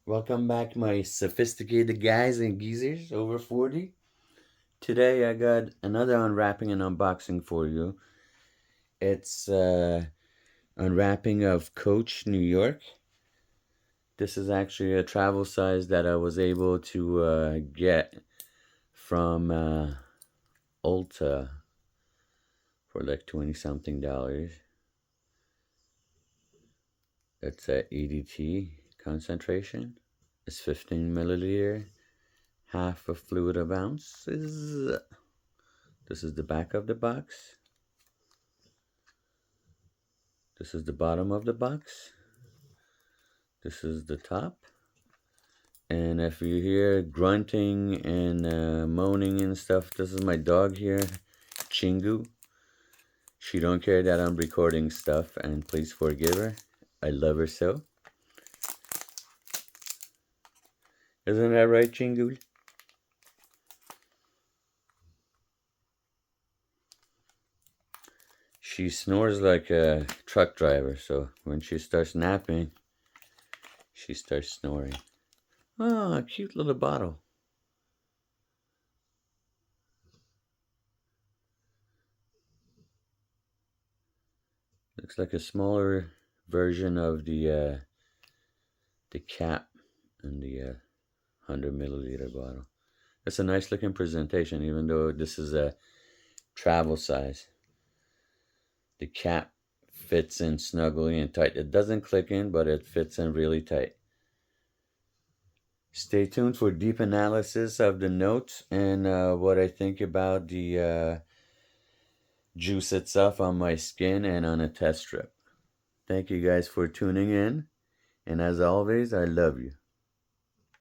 Welcome back, my sophisticated guys and geezers over 40. Today I got another unwrapping and unboxing for you. It's unwrapping of Coach New York. This is actually a travel size that I was able to get from Ulta for like 20 something dollars. It's a EDT concentration. It's 15 milliliter, half a fluid of ounces. This is the back of the box. This is the bottom of the box. This is the top. And if you hear grunting and moaning and stuff, this is my dog here, Chingu. She don't care that I'm recording stuff, and please forgive her. I love her so. Isn't that right, Chingu? She snores like a truck driver, so when she starts napping, she starts snoring. Oh, a cute little bottle. Looks like a smaller version of the cap and the 100 milliliter bottle. It's a nice looking presentation, even though this is a travel size. The cap fits in snugly and tight. It doesn't click in, but it fits in really tight. Stay tuned for deep analysis of the notes and what I think about the juice itself on my skin and on a test strip. Thank you guys for tuning in. And as always, I love you.